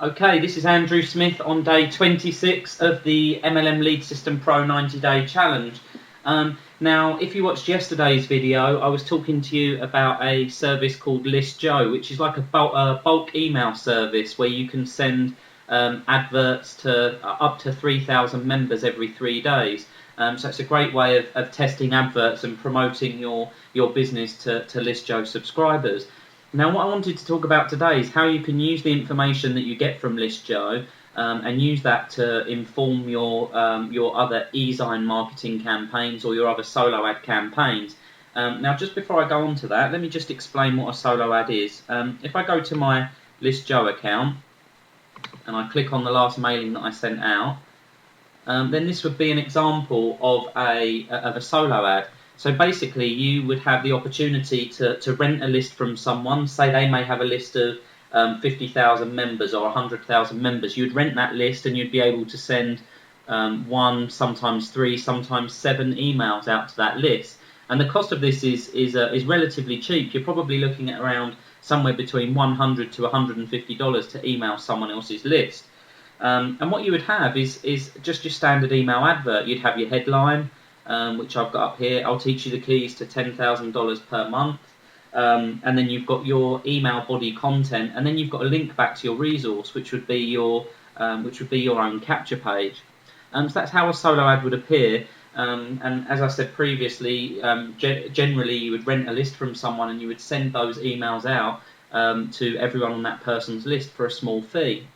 Okay, this is Andrew Smith on day 26 of the MLM Lead System Pro 90-day challenge. Now, if you watched yesterday's video, I was talking to you about a service called List Joe, which is like a bulk email service where you can send adverts to up to 3,000 members every 3 days. So it's a great way of testing adverts and promoting your business to List Joe subscribers. Now, what I wanted to talk about today is how you can use the information that you get from List Joe and use that to inform your other e-sign marketing campaigns or your other solo ad campaigns. Now, just before I go on to that, let me just explain what a solo ad is. If I go to my List Joe account and I click on the last mailing that I sent out, then this would be an example of a solo ad. So basically, you would have the opportunity to rent a list from someone. Say they may have a list of 50,000 members or 100,000 members. You'd rent that list and you'd be able to send 1, sometimes 3, sometimes 7 emails out to that list. And the cost of this is relatively cheap. You're probably looking at around somewhere between $100 to $150 to email someone else's list. And what you would have is just your standard email advert. You'd have your headline, which I've got up here. I'll teach you the keys to $10,000 per month. And then you've got your email body content, and then you've got a link back to your resource, which would be your own capture page. So that's how a solo ad would appear. And as I said previously, generally you would rent a list from someone and you would send those emails out to everyone on that person's list for a small fee.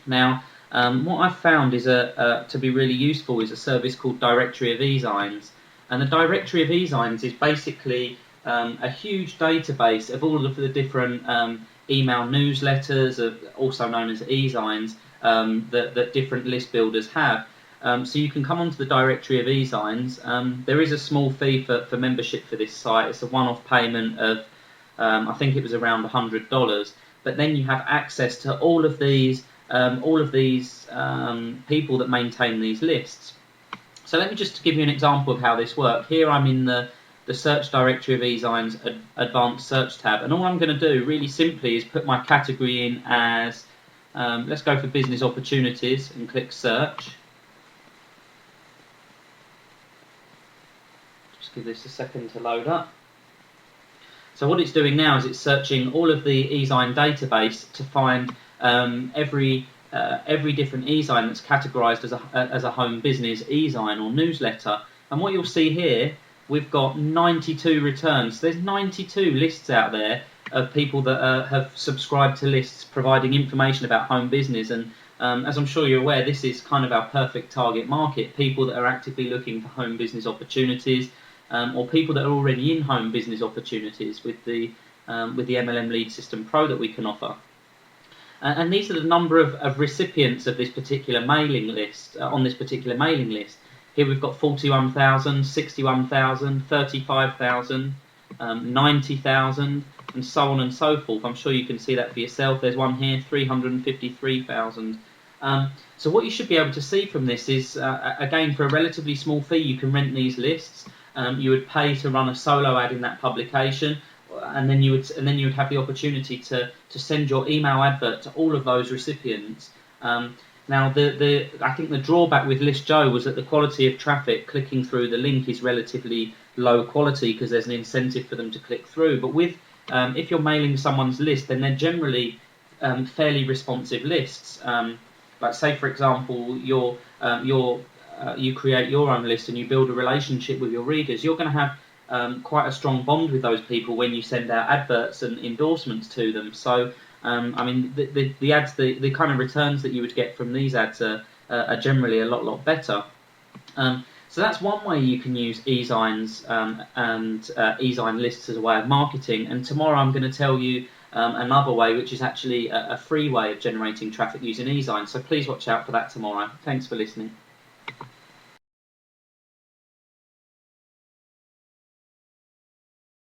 Now, what I've found is to be really useful is a service called Directory of E-Signs. And the Directory of E-Signs is basically a huge database of all of the different email newsletters, also known as E-Signs, that different list builders have. So you can come onto the Directory of E-Signs. There is a small fee for membership for this site. It's a one-off payment of, I think it was around $100. But then you have access to all of these people that maintain these lists. So let me just give you an example of how this works. Here I'm in the Search Directory of E-Signs Advanced Search tab, and all I'm going to do really simply is put my category in as, let's go for business opportunities and click search. Just give this a second to load up. So what it's doing now is it's searching all of the e-sign database to find every different e-sign that's categorized as a home business e-sign or newsletter. And what you'll see here, we've got 92 returns. So there's 92 lists out there of people that have subscribed to lists providing information about home business. And as I'm sure you're aware, this is kind of our perfect target market, people that are actively looking for home business opportunities, or people that are already in home business opportunities with the MLM Lead System Pro that we can offer. And these are the number of recipients of this particular mailing list, on this particular mailing list. Here we've got 41,000, 61,000, 35,000, 90,000, and so on and so forth. I'm sure you can see that for yourself. There's one here, 353,000. So what you should be able to see from this is, again, for a relatively small fee, you can rent these lists. You would pay to run a solo ad in that publication, and then you would have the opportunity to send your email advert to all of those recipients. Now, I think the drawback with List Joe was that the quality of traffic clicking through the link is relatively low quality because there's an incentive for them to click through. But with if you're mailing someone's list, then they're generally fairly responsive lists. Like say, for example, you create your own list and you build a relationship with your readers. You're going to have quite a strong bond with those people when you send out adverts and endorsements to them. So, I mean, the ads, the kind of returns that you would get from these ads are generally a lot better. So that's one way you can use e-signs and e-sign lists as a way of marketing. And tomorrow I'm going to tell you another way, which is actually a free way of generating traffic using e-signs. So please watch out for that tomorrow. Thanks for listening.